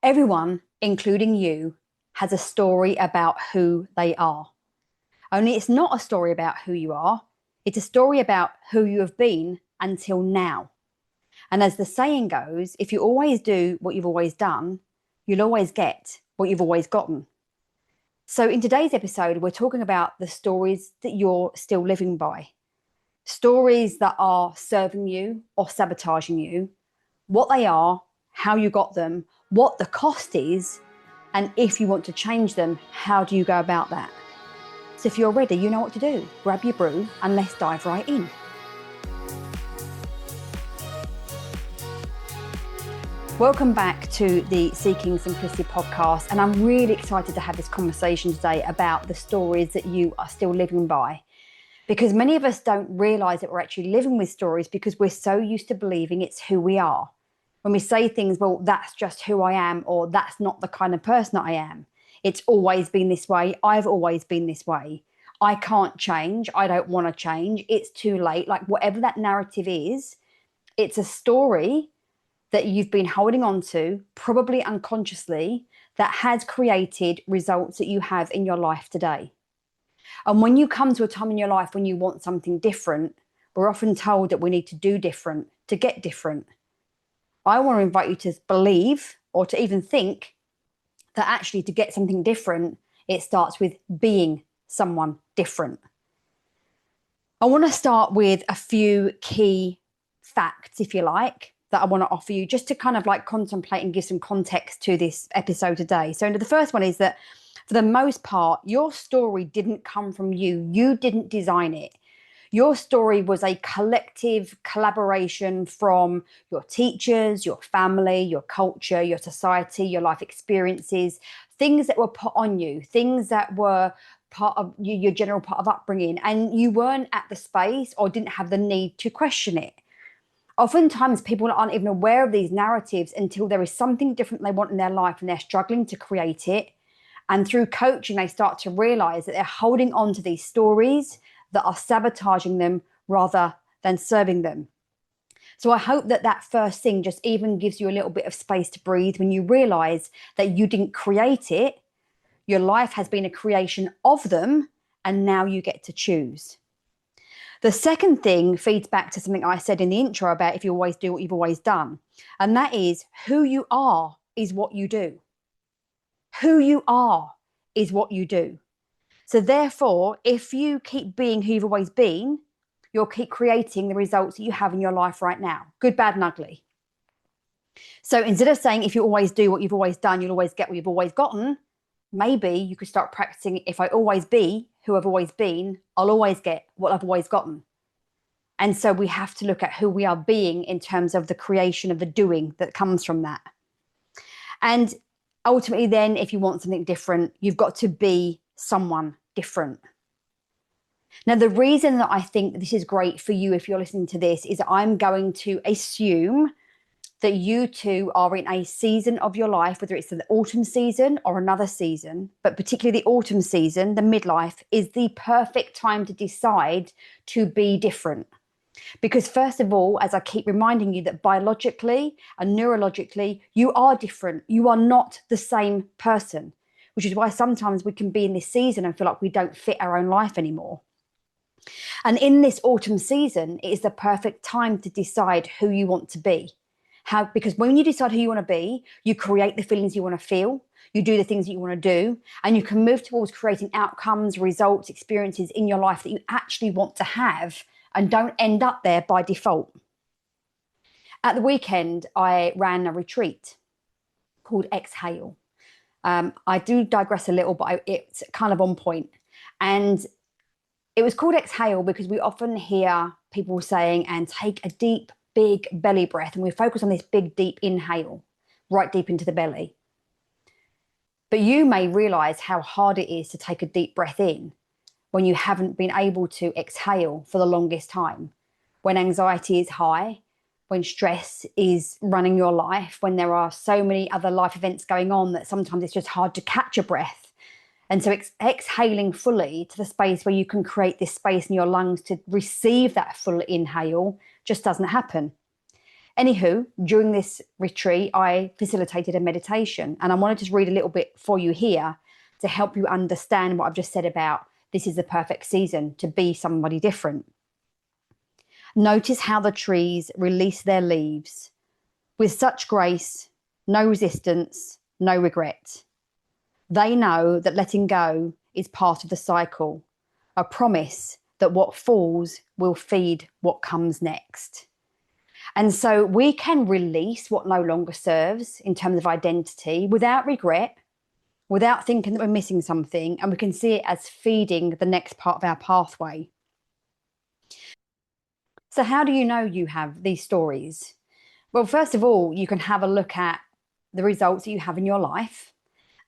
Everyone, including you, has a story about who they are. Only it's not a story about who you are, it's a story about who you have been until now. And as the saying goes, if you always do what you've always done, you'll always get what you've always gotten. So in today's episode, we're talking about the stories that you're still living by. Stories that are serving you or sabotaging you, what they are, how you got them, what the cost is, and if you want to change them, how do you go about that? So if you're ready, you know what to do. Grab your brew and let's dive right in. Welcome back to the Seeking Simplicity podcast, and I'm really excited to have this conversation today about the stories that you are still living by. Because many of us don't realise that we're actually living with stories because we're so used to believing it's who we are. When we say things, well, that's just who I am, or that's not the kind of person that I am. It's always been this way. I've always been this way. I can't change. I don't want to change. It's too late. Like whatever that narrative is, it's a story that you've been holding on to, probably unconsciously, that has created results that you have in your life today. And when you come to a time in your life when you want something different, we're often told that we need to do different to get different. I want to invite you to believe or to even think that actually to get something different, it starts with being someone different. I want to start with a few key facts, if you like, that I want to offer you just to kind of like contemplate and give some context to this episode today. So the first one is that for the most part, your story didn't come from you. You didn't design it. Your story was a collective collaboration from your teachers, your family, your culture, your society, your life experiences, things that were put on you, things that were part of your general part of upbringing, and you weren't at the space or didn't have the need to question it. Oftentimes people aren't even aware of these narratives until there is something different they want in their life and they're struggling to create it. And through coaching, they start to realize that they're holding on to these stories that are sabotaging them rather than serving them. So I hope that that first thing just even gives you a little bit of space to breathe when you realize that you didn't create it. Your life has been a creation of them, and now you get to choose. The second thing feeds back to something I said in the intro about if you always do what you've always done. And that is who you are is what you do. Who you are is what you do. So therefore, if you keep being who you've always been, you'll keep creating the results that you have in your life right now, good, bad, and ugly. So instead of saying if you always do what you've always done, you'll always get what you've always gotten, maybe you could start practicing if I always be who I've always been, I'll always get what I've always gotten. And so we have to look at who we are being in terms of the creation of the doing that comes from that. And ultimately then, if you want something different, you've got to be someone different. Now, the reason that I think this is great for you if you're listening to this is I'm going to assume that you two are in a season of your life, whether it's the autumn season or another season, but particularly the autumn season, the midlife, is the perfect time to decide to be different. Because first of all, as I keep reminding you that biologically and neurologically, you are different. You are not the same person, which is why sometimes we can be in this season and feel like we don't fit our own life anymore. And in this autumn season, it is the perfect time to decide who you want to be. Because when you decide who you want to be, you create the feelings you want to feel, you do the things that you want to do, and you can move towards creating outcomes, results, experiences in your life that you actually want to have and don't end up there by default. At the weekend, I ran a retreat called Exhale. I do digress a little, but it's kind of on point. And it was called Exhale because we often hear people saying, and take a deep, big belly breath. And we focus on this big, deep inhale, right deep into the belly. But you may realize how hard it is to take a deep breath in when you haven't been able to exhale for the longest time, when anxiety is high, when stress is running your life, when there are so many other life events going on that sometimes it's just hard to catch a breath. And so exhaling fully to the space where you can create this space in your lungs to receive that full inhale just doesn't happen. Anywho, during this retreat, I facilitated a meditation, and I want to just read a little bit for you here to help you understand what I've just said about this is the perfect season to be somebody different. Notice how the trees release their leaves with such grace, no resistance, no regret. They know that letting go is part of the cycle, a promise that what falls will feed what comes next. And so we can release what no longer serves in terms of identity without regret, without thinking that we're missing something, and we can see it as feeding the next part of our pathway. So how do you know you have these stories? Well, first of all, you can have a look at the results that you have in your life.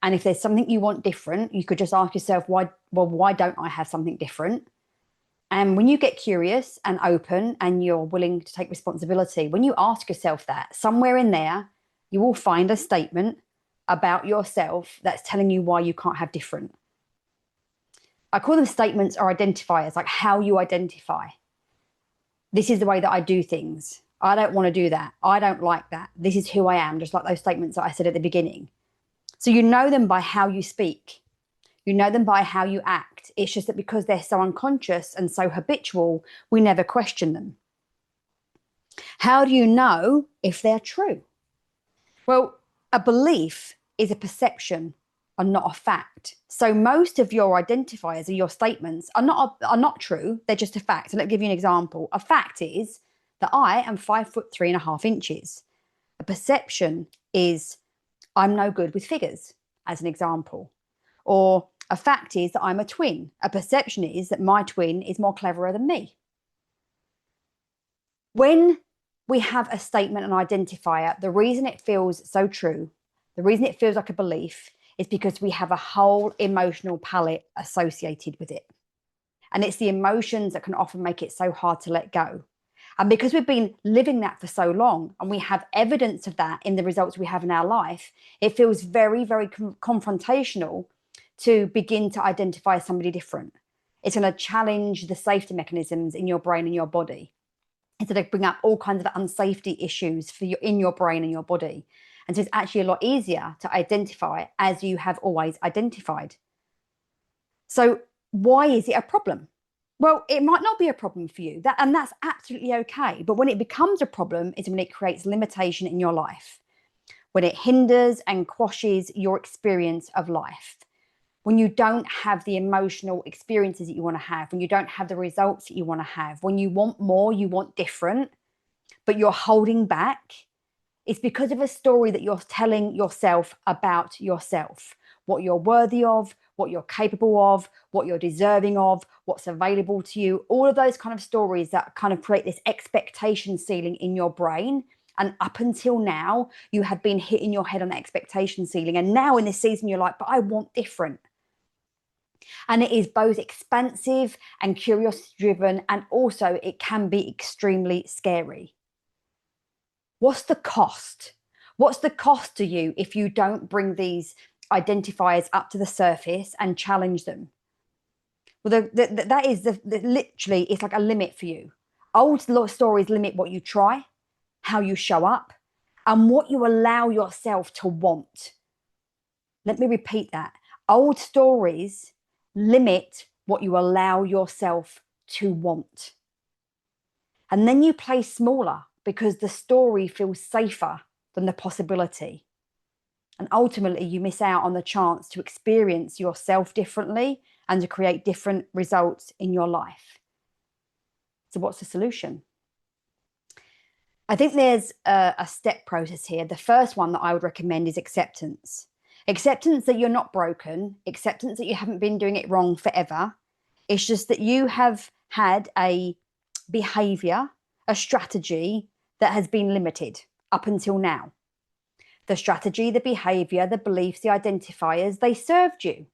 And if there's something you want different, you could just ask yourself, why don't I have something different? And when you get curious and open and you're willing to take responsibility, when you ask yourself that, somewhere in there, you will find a statement about yourself that's telling you why you can't have different. I call them statements or identifiers, like how you identify. This is the way that I do things. I don't want to do that. I don't like that. This is who I am, just like those statements that I said at the beginning. So you know them by how you speak. You know them by how you act. It's just that because they're so unconscious and so habitual, we never question them. How do you know if they're true? Well, a belief is a perception and not a fact. So most of your identifiers or your statements are not true. They're just a fact. So let me give you an example. A fact is that I am 5'3.5". A perception is I'm no good with figures, as an example. Or a fact is that I'm a twin. A perception is that my twin is more cleverer than me. When we have a statement and identifier, the reason it feels so true, the reason it feels like a belief, is because we have a whole emotional palette associated with it. And it's the emotions that can often make it so hard to let go. And because we've been living that for so long and we have evidence of that in the results we have in our life, it feels very, very confrontational to begin to identify somebody different. It's going to challenge the safety mechanisms in your brain and your body. It's going to bring up all kinds of unsafety issues in your brain and your body. And so it's actually a lot easier to identify as you have always identified. So why is it a problem? Well, it might not be a problem for you, and that's absolutely okay. But when it becomes a problem is when it creates limitation in your life, when it hinders and quashes your experience of life, when you don't have the emotional experiences that you want to have, when you don't have the results that you want to have, when you want more, you want different, but you're holding back. It's because of a story that you're telling yourself about yourself, what you're worthy of, what you're capable of, what you're deserving of, what's available to you, all of those kind of stories that kind of create this expectation ceiling in your brain. And up until now, you have been hitting your head on the expectation ceiling. And now in this season, you're like, but I want different. And it is both expansive and curiosity driven. And also it can be extremely scary. What's the cost? What's the cost to you if you don't bring these identifiers up to the surface and challenge them? Well, that is literally, it's like a limit for you. Old stories limit what you try, how you show up, and what you allow yourself to want. Let me repeat that. Old stories limit what you allow yourself to want. And then you play smaller because the story feels safer than the possibility. And ultimately, you miss out on the chance to experience yourself differently and to create different results in your life. So what's the solution? I think there's a step process here. The first one that I would recommend is acceptance. Acceptance that you're not broken, acceptance that you haven't been doing it wrong forever. It's just that you have had a behavior, a strategy that has been limited up until now. The strategy, the behavior, the beliefs, the identifiers, they served you.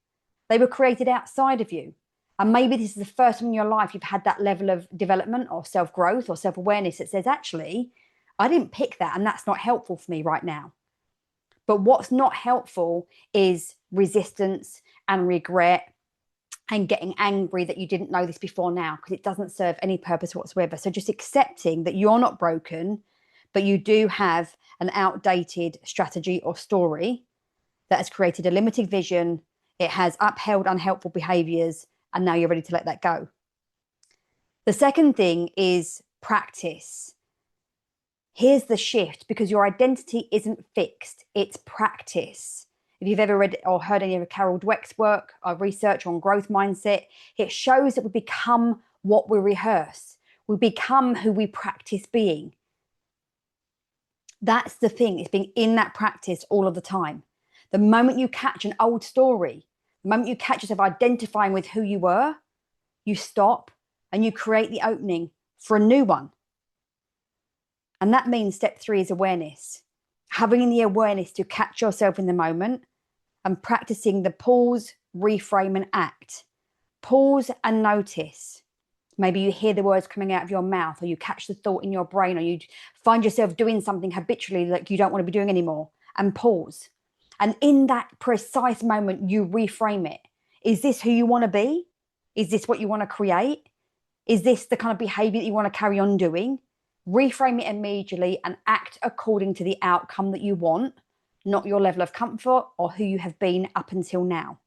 They were created outside of you. And maybe this is the first time in your life you've had that level of development or self-growth or self-awareness that says, actually, I didn't pick that and that's not helpful for me right now. But what's not helpful is resistance and regret and getting angry that you didn't know this before now, because it doesn't serve any purpose whatsoever. So just accepting that you're not broken, but you do have an outdated strategy or story that has created a limited vision. It has upheld unhelpful behaviors, and now you're ready to let that go. The second thing is practice. Here's the shift, because your identity isn't fixed, it's practice. If you've ever read or heard any of Carol Dweck's work or research on growth mindset, it shows that we become what we rehearse. We become who we practice being. That's the thing, it's being in that practice all of the time. The moment you catch an old story, the moment you catch yourself identifying with who you were, you stop and you create the opening for a new one. And that means step 3 is awareness. Having the awareness to catch yourself in the moment and practicing the pause, reframe, and act. Pause and notice. Maybe you hear the words coming out of your mouth, or you catch the thought in your brain, or you find yourself doing something habitually like you don't want to be doing anymore, and pause. And in that precise moment, you reframe it. Is this who you want to be? Is this what you want to create? Is this the kind of behavior that you want to carry on doing? Reframe it immediately and act according to the outcome that you want, not your level of comfort or who you have been up until now.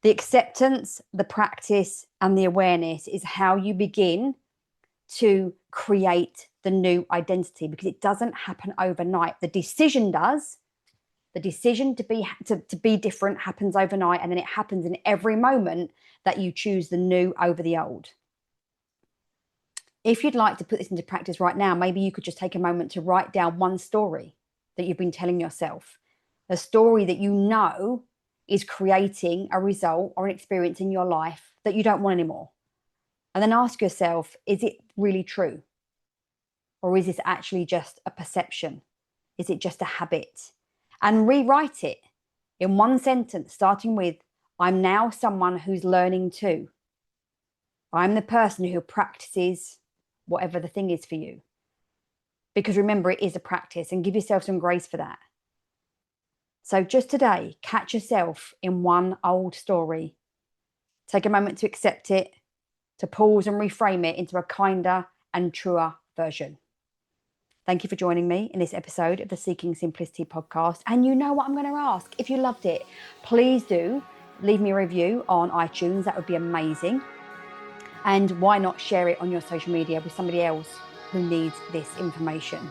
The acceptance, the practice, and the awareness is how you begin to create the new identity, because it doesn't happen overnight. The decision does. The decision to be different happens overnight, and then it happens in every moment that you choose the new over the old. If you'd like to put this into practice right now, maybe you could just take a moment to write down one story that you've been telling yourself, a story that you know is creating a result or an experience in your life that you don't want anymore. And then ask yourself, is it really true? Or is this actually just a perception? Is it just a habit? And rewrite it in one sentence, starting with, I'm now someone who's learning too. I'm the person who practices whatever the thing is for you. Because remember, it is a practice, and give yourself some grace for that. So just today, catch yourself in one old story. Take a moment to accept it, to pause and reframe it into a kinder and truer version. Thank you for joining me in this episode of the Seeking Simplicity podcast. And you know what I'm going to ask? If you loved it, please do leave me a review on iTunes. That would be amazing. And why not share it on your social media with somebody else who needs this information?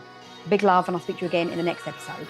Big love, and I'll speak to you again in the next episode.